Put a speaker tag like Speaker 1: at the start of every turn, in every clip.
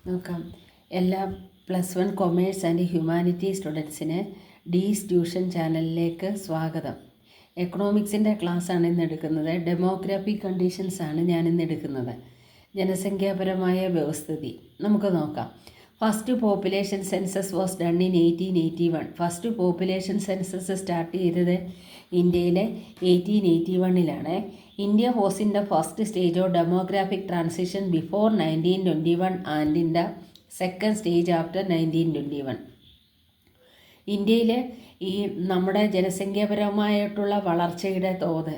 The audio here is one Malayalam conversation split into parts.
Speaker 1: നോക്കാം. എല്ലാ +1 കൊമേഴ്സ് ആൻഡ് ഹ്യൂമാനിറ്റി സ്റ്റുഡൻസിന് ഡീസ് ട്യൂഷൻ ചാനലിലേക്ക് സ്വാഗതം. എക്കണോമിക്സിൻ്റെ ക്ലാസ്സാണ് ഇന്ന് എടുക്കുന്നത്. ഡെമോഗ്രാഫിക് കണ്ടീഷൻസാണ് ഞാനിന്ന് എടുക്കുന്നത്. ജനസംഖ്യാപരമായ വ്യവസ്ഥിതി നമുക്ക് നോക്കാം. First population census was done in 1881. First population census start ചെയ്തത് ഇന്ത്യയിലെ 1881 India was in the first stage of demographic transition before 1921 and in the second stage after 1921. ഇന്ത്യയിൽ ഈ നമ്മുടെ ജനസംഖ്യാപരമായിട്ടുള്ള വളർച്ചയുടെ തോത്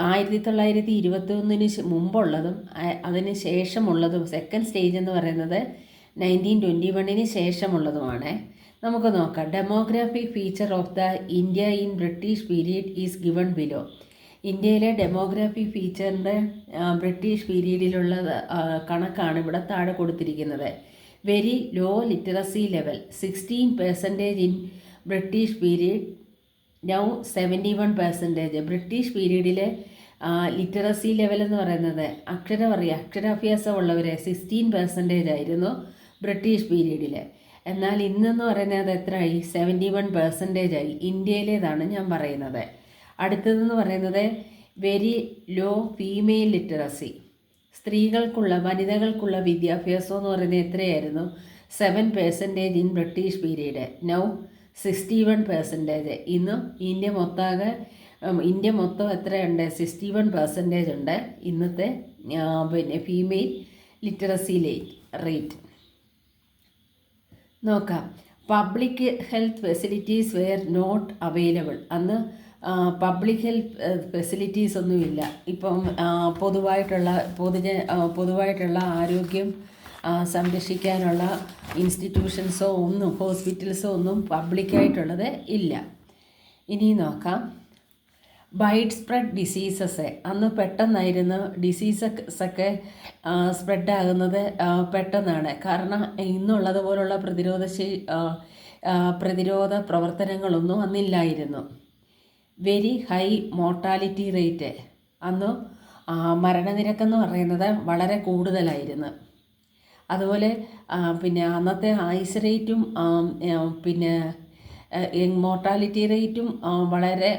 Speaker 1: 1921 മുമ്പുള്ളതും അതിന് ശേഷമുള്ളതും സെക്കൻഡ് സ്റ്റേജ് എന്ന് പറയുന്നത് 1921 ശേഷമുള്ളതുമാണ്. നമുക്ക് നോക്കാം. Demographic feature of the India in British period is given below. ഇന്ത്യയിലെ ഡെമോഗ്രാഫിക് ഫീച്ചറിൻ്റെ ബ്രിട്ടീഷ് പീരീഡിലുള്ള കണക്കാണ് ഇവിടെ താഴെ കൊടുത്തിരിക്കുന്നത്. Very low literacy level 16% in British period, now 71%. British പീരീഡിലെ ലിറ്ററസി ലെവൽ എന്ന് പറയുന്നത് അക്ഷരാഭ്യാസമുള്ളവർ 16% ആയിരുന്നു ബ്രിട്ടീഷ് പീരീഡിൽ. എന്നാൽ ഇന്നെന്ന് പറയുന്നത് എത്രയായി? 71% ആയി. ഇന്ത്യയിലേതാണ് ഞാൻ പറയുന്നത്. അടുത്തതെന്ന് പറയുന്നത് വെരി ലോ ഫീമെയിൽ ലിറ്ററസി. വനിതകൾക്കുള്ള വിദ്യാഭ്യാസം എന്ന് പറയുന്നത് എത്രയായിരുന്നു? 7% ഇൻ ബ്രിട്ടീഷ് പീരീഡ്, നൗ 61%. ഇന്ന് ഇന്ത്യ മൊത്തം എത്രയുണ്ട്? 61% ഉണ്ട് ഇന്നത്തെ ഫീമെയിൽ ലിറ്ററസി റേറ്റ്. നോക്കാം. Public health facilities were not available. അന്ന് പബ്ലിക് ഹെൽത്ത് ഫെസിലിറ്റീസ് ഒന്നുമില്ല. ഇപ്പം പൊതുവായിട്ടുള്ള ആരോഗ്യം സംരക്ഷിക്കാനുള്ള ഇൻസ്റ്റിറ്റ്യൂഷൻസോ ഹോസ്പിറ്റൽസോ ഒന്നും പബ്ലിക്കായിട്ടുള്ളത് ഇല്ല. ഇനി നോക്കാം. Wide spread diseases. അന്ന് പെട്ടെന്നായിരുന്നു ഡിസീസൊക്കെ സ്പ്രെഡാകുന്നത് പെട്ടെന്നാണ്. കാരണം ഇന്നുള്ളതുപോലുള്ള പ്രതിരോധ പ്രവർത്തനങ്ങളൊന്നും അന്നില്ലായിരുന്നു. Very high mortality rate. അന്ന് മരണനിരക്കെന്ന് പറയുന്നത് വളരെ കൂടുതലായിരുന്നു. അതുപോലെ അന്നത്തെ ആയുസ് റേറ്റും മോർട്ടാലിറ്റി റേറ്റും വളരെ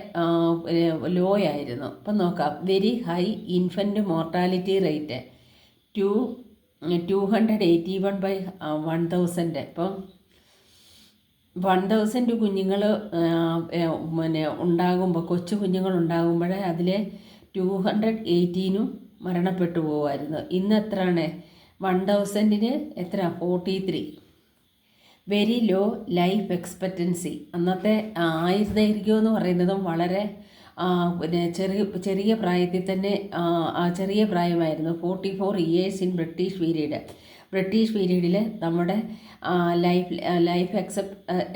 Speaker 1: ലോ ആയിരുന്നു. അപ്പം നോക്കാം. Very high infant mortality rate 281/1000. ഇപ്പം 1000 കുഞ്ഞുങ്ങൾ ഉണ്ടാകുമ്പോൾ, കൊച്ചു കുഞ്ഞുങ്ങൾ ഉണ്ടാകുമ്പോൾ അതിൽ 218 മരണപ്പെട്ടു പോകുമായിരുന്നു. ഇന്ന് എത്രയാണ്? 1000 എത്ര? 43. Very low life expectancy. അന്നത്തെ ആയുർദൈർഘ്യം എന്ന് പറയുന്നതും വളരെ ചെറിയ പ്രായത്തിൽ തന്നെ ചെറിയ പ്രായമായിരുന്നു. 44 years in British period. British പീരീഡിൽ നമ്മുടെ ലൈഫ്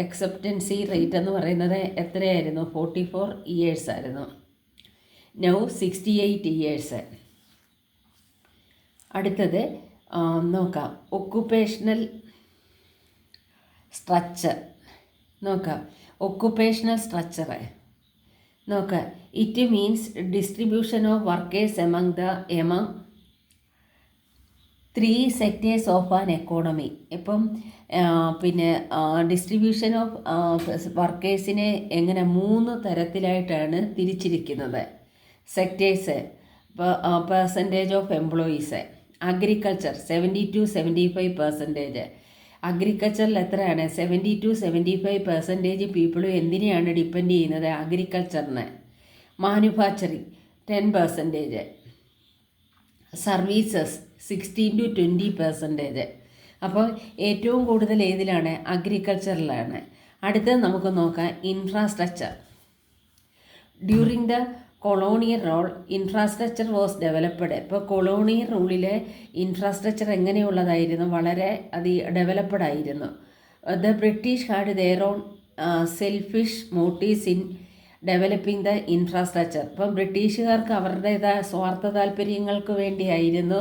Speaker 1: എക്സെപ്റ്റൻസി റേറ്റ് എന്ന് പറയുന്നത് എത്രയായിരുന്നു? 44 ഇയേഴ്സ് ആയിരുന്നു. Now 68 years. അടുത്തത് നോക്കാം. ഒക്കുപേഷണൽ സ്ട്രക്ചർ നോക്കാം. ഒക്കുപേഷണൽ സ്ട്രക്ചർ നോക്കാം. It means distribution of workers among 3 sectors of an economy. ഇപ്പം ഡിസ്ട്രിബ്യൂഷൻ ഓഫ് വർക്കേഴ്സിനെ എങ്ങനെ 3 തരത്തിലായിട്ടാണ് തിരിച്ചിരിക്കുന്നത്. Sectors, percentage of employees. Agriculture 70-75%. അഗ്രികൾച്ചറിൽ എത്രയാണ്? 70-75% പീപ്പിളും എന്തിനെയാണ് ഡിപ്പെൻഡ് ചെയ്യുന്നത്? അഗ്രികൾച്ചറിന്. മാനുഫാക്ചറിങ് 10%. സർവീസസ് 16-20%. അപ്പോൾ ഏറ്റവും കൂടുതൽ ഏതിലാണ്? അഗ്രികൾച്ചറിലാണ്. അടുത്തത് നമുക്ക് നോക്കാം. Infrastructure. During the colonial rule infrastructure was developed. ഇപ്പോൾ കൊളോണിയൽ റൂളിലെ ഇൻഫ്രാസ്ട്രക്ചർ എങ്ങനെയുള്ളതായിരുന്നു? വളരെ ഡെവലപ്ഡ് ആയിരുന്നു. The British had their own selfish motifs in developing the infrastructure. ഇപ്പം ബ്രിട്ടീഷുകാർക്ക് അവരുടേതായ സ്വാർത്ഥ താല്പര്യങ്ങൾക്ക് വേണ്ടിയായിരുന്നു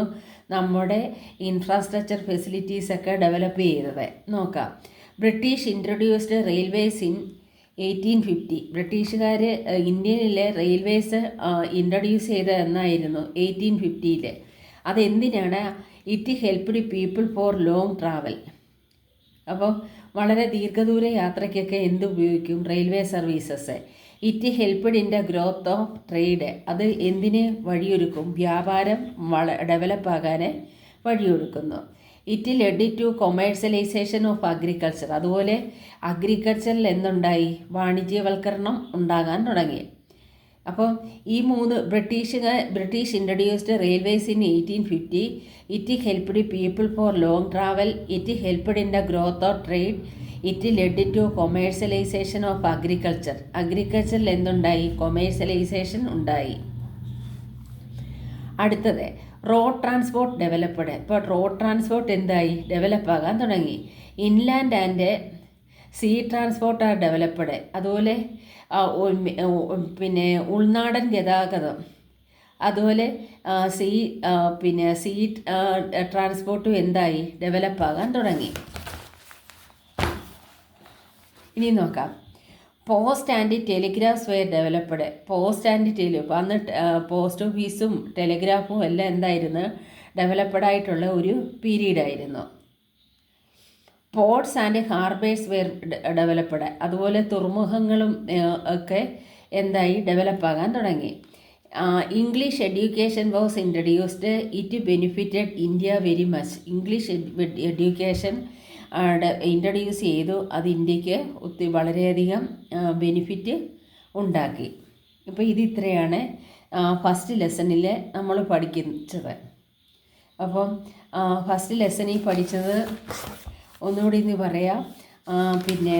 Speaker 1: നമ്മുടെ ഇൻഫ്രാസ്ട്രക്ചർ ഫെസിലിറ്റീസൊക്കെ ഡെവലപ്പ് ചെയ്തത്. നോക്കാം. British introduced railways in 1850. ബ്രിട്ടീഷുകാർ ഇന്ത്യയിലെ റെയിൽവേസ് ഇൻട്രൊഡ്യൂസ് ചെയ്തത് എന്നായിരുന്നു? 1850. അതെന്തിനാണ്? It helped people for long travel. അപ്പോൾ വളരെ ദീർഘദൂര യാത്രയ്ക്കൊക്കെ എന്ത് ഉപയോഗിക്കും? Railway services. It helped in the growth of trade. അത് എന്തിന് വഴിയൊരുക്കും? വ്യാപാരം ഡെവലപ്പാകാൻ വഴിയൊരുക്കുന്നു. It led to commercialisation of agriculture. അതുപോലെ അഗ്രികൾച്ചറിൽ എന്തുണ്ടായി? വാണിജ്യവൽക്കരണം ഉണ്ടാകാൻ തുടങ്ങി. അപ്പോൾ ഈ മൂന്ന് British introduced railways in 1850. It helped people for long travel. It helped in the growth of trade. It led to commercialisation of agriculture. അഗ്രികൾച്ചറിൽ എന്തുണ്ടായി? കൊമേഴ്സ്യലൈസേഷൻ ഉണ്ടായി. അടുത്തത് റോഡ് ട്രാൻസ്പോർട്ട് ഡെവലപ്ഡ്. ഇപ്പോൾ റോഡ് ട്രാൻസ്പോർട്ട് എന്തായി? ഡെവലപ്പാകാൻ തുടങ്ങി. Inland and sea transport are developed. അതുപോലെ പിന്നെ ഉൾനാടൻ ഗതാഗതം, അതുപോലെ സീ ട്രാൻസ്പോർട്ടും എന്തായി? ഡെവലപ്പാകാൻ തുടങ്ങി. ഇനി നോക്കാം. Post and telegraphs were developed. Post and അന്ന് പോസ്റ്റ് ഓഫീസും ടെലിഗ്രാഫും എല്ലാം എന്തായിരുന്നു? ഡെവലപ്ഡ് ആയിട്ടുള്ള ഒരു പീരീഡായിരുന്നു. Ports and harbours were developed. അതുപോലെ തുറമുഖങ്ങളും ഒക്കെ എന്തായി? ഡെവലപ്പാകാൻ തുടങ്ങി. English education was introduced. It benefited India very much. English education introduce ചെയ്തു. അത് ഇന്ത്യക്ക് വളരെയധികം ബെനിഫിറ്റ് ഉണ്ടാക്കി. ഇപ്പോൾ ഇത് ഇത്രയാണ് ഫസ്റ്റ് ലെസണിൽ നമ്മൾ പഠിച്ചത്. അപ്പം ഫസ്റ്റ് ലെസണിൽ പഠിച്ചത് ഒന്നുകൂടി ഇന്ന് പറയാം. പിന്നെ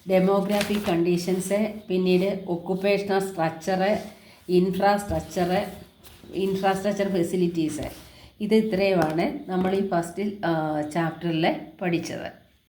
Speaker 1: ഡെമോഗ്രാഫിക് കണ്ടീഷൻസ്, പിന്നീട് ഒക്കുപ്പേഷണൽ സ്ട്രക്ചറ്, ഇൻഫ്രാസ്ട്രക്ചർ ഫെസിലിറ്റീസ്. ഇത് ഇത്രയുമാണ് നമ്മൾ ഈ ഫസ്റ്റ് ചാപ്റ്ററിൽ പഠിച്ചത്.